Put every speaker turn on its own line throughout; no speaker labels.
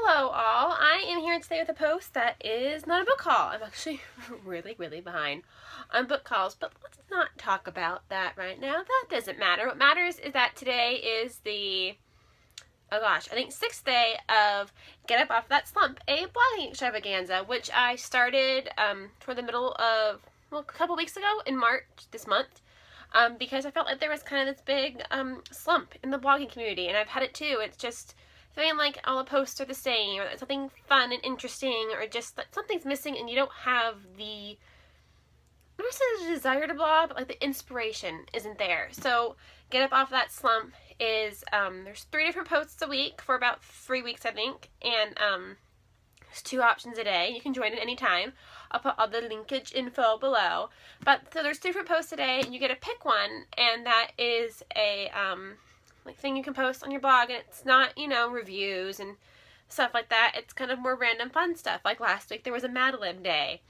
Hello all, I am here today with a post that is not a book haul. I'm actually really behind on book hauls, but let's not talk about that right now. That doesn't matter. What matters is that today is the, I think 6th day of Get Up Off That Slump, a blogging extravaganza, which I started toward the middle of, a couple weeks ago in March this month. Because I felt like there was kind of this big slump in the blogging community, and I've had it too. It's just feeling like all the posts are the same, or something fun and interesting, or just that something's missing and you don't have the, I don't say the desire to blog, but like the inspiration isn't there. So Get Up Off That Slump is, there's 3 different posts a week for about 3 weeks, I think, and there's 2 options a day. You can join at any time. I'll put all the linkage info below. But so there's 2 different posts a day, and you get to pick one, and that is a like thing you can post on your blog, and it's not, you know, reviews and stuff like that. It's kind of more random fun stuff. Like last week there was a Mad Lib day,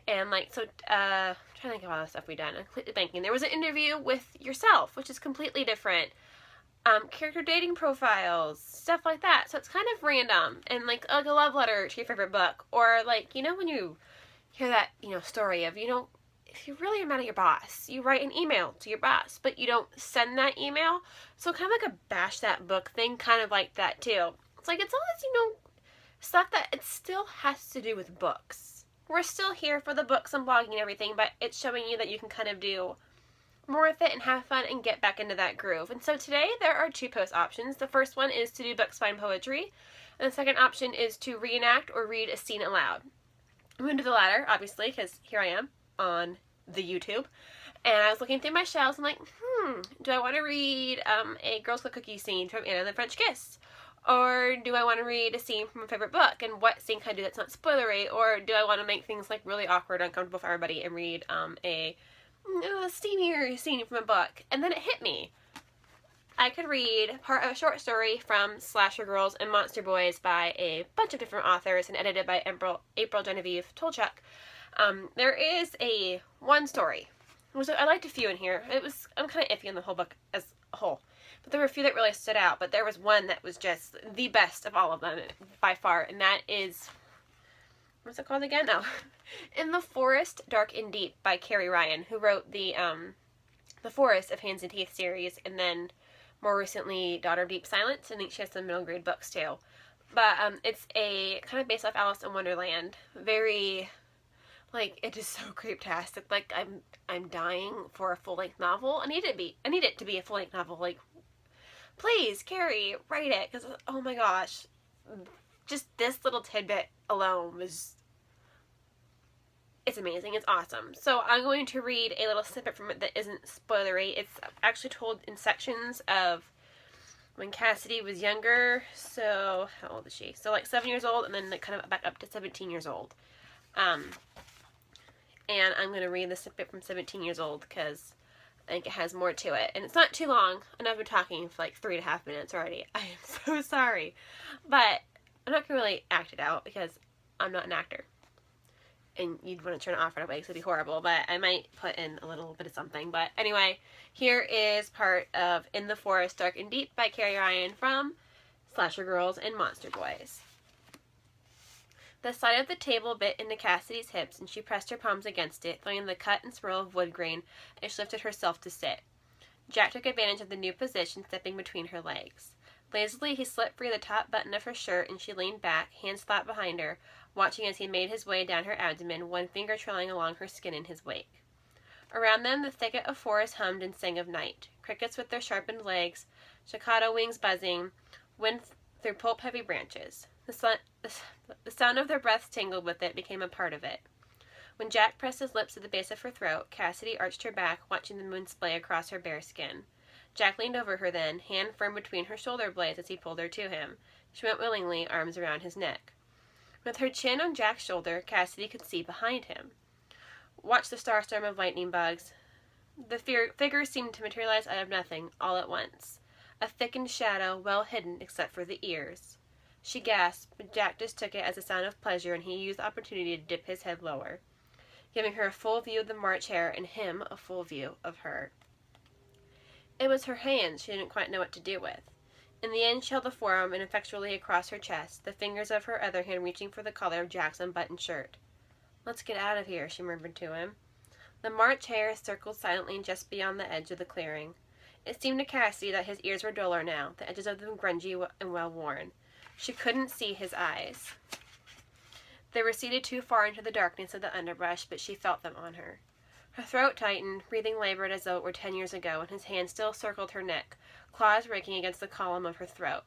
and like, so I'm trying to think of all the stuff we've done. I'm completely blanking. There was an interview with yourself, which is completely different. Character dating profiles, stuff like that. So it's kind of random, and like a love letter to your favorite book, or like, you know, when you hear that, you know, story of, you know, if you really are mad at your boss, you write an email to your boss, but you don't send that email. So kind of like a bash that book thing, kind of like that too. It's like, it's all this, you know, stuff that it still has to do with books. We're still here for the books and blogging and everything, but it's showing you that you can kind of do more with it and have fun and get back into that groove. And so today there are 2 post options. The first one is to do books, find poetry, and the second option is to reenact or read a scene aloud. I'm going to do the latter, obviously, because here I am on the YouTube, and I was looking through my shelves and like, do I want to read a Girl Scout cookie scene from Anna and the French Kiss? Or do I want to read a scene from a favorite book, and what scene can I do that's not spoilery? Or do I want to make things like really awkward and uncomfortable for everybody and read a steamier scene from a book? And then it hit me. I could read part of a short story from Slasher Girls and Monster Boys by a bunch of different authors and edited by April Genevieve Tolchuk. There is one story. I liked a few in here. I'm kind of iffy on the whole book as a whole, but there were a few that really stood out. But there was one that was just the best of all of them by far, and that is, what's it called again? Oh, In the Forest, Dark and Deep by Carrie Ryan, who wrote the Forest of Hands and Teeth series, and then more recently Daughter of Deep Silence. I think she has some middle grade books too. But it's a kind of based off Alice in Wonderland. Very, like, it is so creeptastic. Like, I'm dying for a full-length novel. I need it to be a full-length novel. Like, please, Carrie, write it, because oh my gosh, just this little tidbit alone was, it's amazing. It's awesome. So I'm going to read a little snippet from it that isn't spoilery. It's actually told in sections of when Cassidy was younger. So how old is she? So like 7 years old, and then like kind of back up to 17 years old. And I'm going to read the snippet from 17 years old because I think it has more to it. And it's not too long, and I've been talking for like 3.5 minutes already. I am so sorry. But I'm not going to really act it out because I'm not an actor. And you'd want to turn it off right away because it'd be horrible. But I might put in a little bit of something. But anyway, here is part of In the Forest, Dark and Deep by Carrie Ryan from Slasher Girls and Monster Boys. The side of the table bit into Cassidy's hips, and she pressed her palms against it, feeling the cut and swirl of wood grain as she lifted herself to sit. Jack took advantage of the new position, stepping between her legs. Lazily, he slipped free the top button of her shirt, and she leaned back, hands flat behind her, watching as he made his way down her abdomen, one finger trailing along her skin in his wake. Around them, the thicket of forest hummed and sang of night. Crickets with their sharpened legs, staccato wings buzzing, wind through pulp-heavy branches. The sound of their breaths tingled with it, became a part of it. When Jack pressed his lips to the base of her throat, Cassidy arched her back, watching the moon splay across her bare skin. Jack leaned over her then, hand firm between her shoulder blades as he pulled her to him. She went willingly, arms around his neck. With her chin on Jack's shoulder, Cassidy could see behind him. Watch the starstorm of lightning bugs. The figure seemed to materialize out of nothing, all at once. A thickened shadow, well hidden except for the ears. She gasped, but Jack just took it as a sign of pleasure, and he used the opportunity to dip his head lower, giving her a full view of the March hare and him a full view of her. It was her hands she didn't quite know what to do with. In the end, she held the forearm ineffectually across her chest, the fingers of her other hand reaching for the collar of Jack's unbuttoned shirt. "Let's get out of here," she murmured to him. The March hare circled silently just beyond the edge of the clearing. It seemed to Cassie that his ears were duller now, the edges of them grungy and well-worn. She couldn't see his eyes. They receded too far into the darkness of the underbrush, but she felt them on her. Her throat tightened, breathing labored as though it were 10 years ago, and his hand still circled her neck, claws raking against the column of her throat.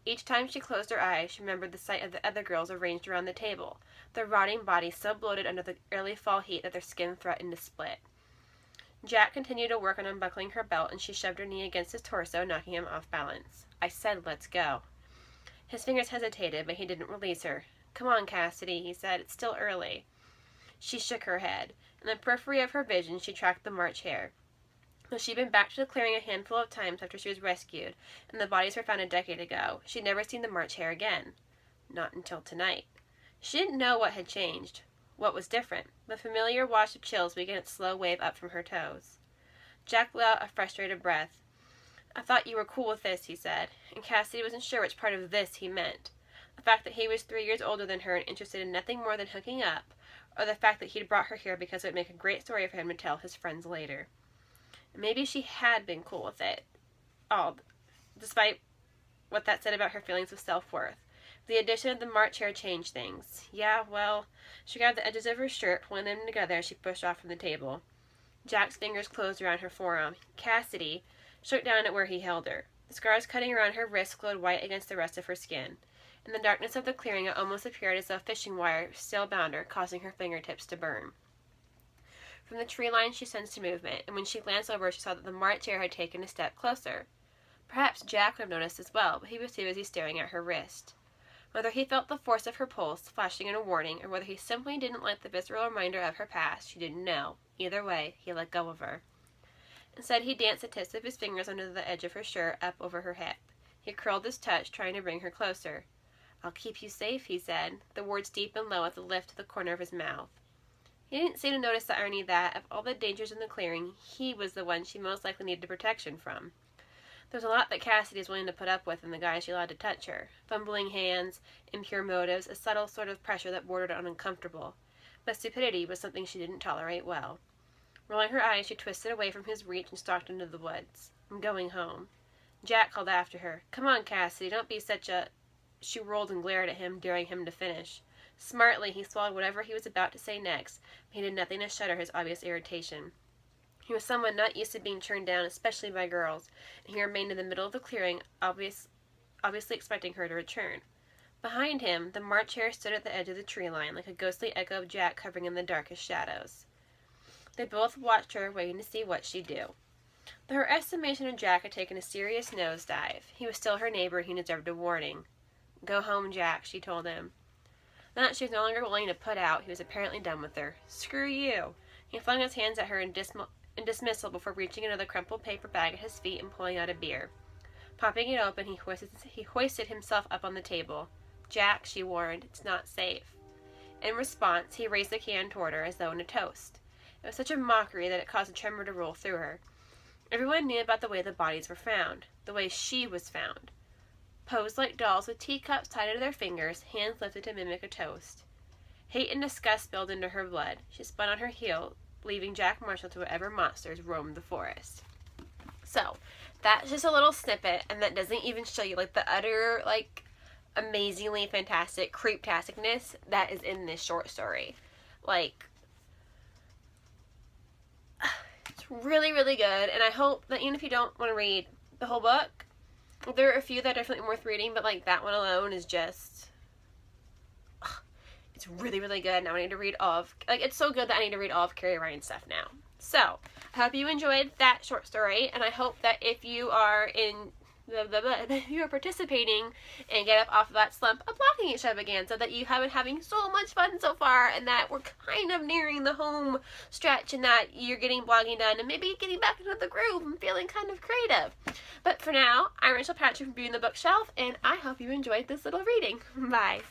Each time she closed her eyes, she remembered the sight of the other girls arranged around the table, their rotting bodies so bloated under the early fall heat that their skin threatened to split. Jack continued to work on unbuckling her belt, and she shoved her knee against his torso, knocking him off balance. "I said let's go." His fingers hesitated, but he didn't release her. "Come on, Cassidy," he said. "It's still early." She shook her head. In the periphery of her vision, she tracked the March hare. Though she'd been back to the clearing a handful of times after she was rescued, and the bodies were found a decade ago, she'd never seen the March hare again. Not until tonight. She didn't know what had changed, what was different. The familiar wash of chills began its slow wave up from her toes. Jack let out a frustrated breath. "I thought you were cool with this," he said, and Cassidy wasn't sure which part of this he meant. The fact that he was 3 years older than her and interested in nothing more than hooking up, or the fact that he'd brought her here because it would make a great story for him to tell his friends later. Maybe she had been cool with it all, despite what that said about her feelings of self-worth. The addition of the March hare changed things. Yeah, well, she grabbed the edges of her shirt, pulling them together as she pushed off from the table. Jack's fingers closed around her forearm. Cassidy shook down at where he held her. The scars cutting around her wrist glowed white against the rest of her skin. In the darkness of the clearing, it almost appeared as though fishing wire still bound her, causing her fingertips to burn. From the tree line, she sensed movement, and when she glanced over, she saw that the March hare had taken a step closer. Perhaps Jack would have noticed as well, but he was too busy staring at her wrist. Whether he felt the force of her pulse, flashing in a warning, or whether he simply didn't like the visceral reminder of her past, she didn't know. Either way, he let go of her. Instead, he danced the tips of his fingers under the edge of her shirt, up over her hip. He curled his touch, trying to bring her closer. "I'll keep you safe," he said, the words deep and low at the lift of the corner of his mouth. He didn't seem to notice the irony that, of all the dangers in the clearing, he was the one she most likely needed protection from. There was a lot that Cassidy was willing to put up with in the guy she allowed to touch her. Fumbling hands, impure motives, a subtle sort of pressure that bordered on uncomfortable. But stupidity was something she didn't tolerate well. Rolling her eyes, she twisted away from his reach and stalked into the woods. "I'm going home." Jack called after her. "Come on, Cassidy, don't be such a—" She rolled and glared at him, daring him to finish. Smartly, he swallowed whatever he was about to say next, but he did nothing to shudder his obvious irritation. He was someone not used to being turned down, especially by girls, and he remained in the middle of the clearing, obviously expecting her to return. Behind him, the March hare stood at the edge of the tree line, like a ghostly echo of Jack covering in the darkest shadows. They both watched her, waiting to see what she'd do. Though her estimation of Jack had taken a serious nosedive, he was still her neighbor and he deserved a warning. "Go home, Jack," she told him. Now that she was no longer willing to put out, he was apparently done with her. "Screw you!" He flung his hands at her in dismissal before reaching another crumpled paper bag at his feet and pulling out a beer. Popping it open, he hoisted himself up on the table. "Jack," she warned, "it's not safe." In response, he raised the can toward her as though in a toast. It was such a mockery that it caused a tremor to roll through her. Everyone knew about the way the bodies were found, the way she was found. Posed like dolls with teacups tied to their fingers, hands lifted to mimic a toast. Hate and disgust spilled into her blood. She spun on her heel, leaving Jack Marshall to whatever monsters roamed the forest. So, that's just a little snippet, and that doesn't even show you, like, the utter, like, amazingly fantastic creep-tasticness that is in this short story. Like, it's really, really good, and I hope that even if you don't want to read the whole book, there are a few that are definitely worth reading, but, like, that one alone is just, it's really, really good, and I need to read all of, like, it's so good that I need to read all of Carrie Ryan's stuff now. So, I hope you enjoyed that short story, and I hope that if you are if you are participating and Get Up Off of That Slump, a blogging extravaganza, that you have been having so much fun so far, and that we're kind of nearing the home stretch, and that you're getting blogging done, and maybe getting back into the groove and feeling kind of creative. But for now, I'm Rachel Patrick from Beauty in the Bookshelf, and I hope you enjoyed this little reading. Bye.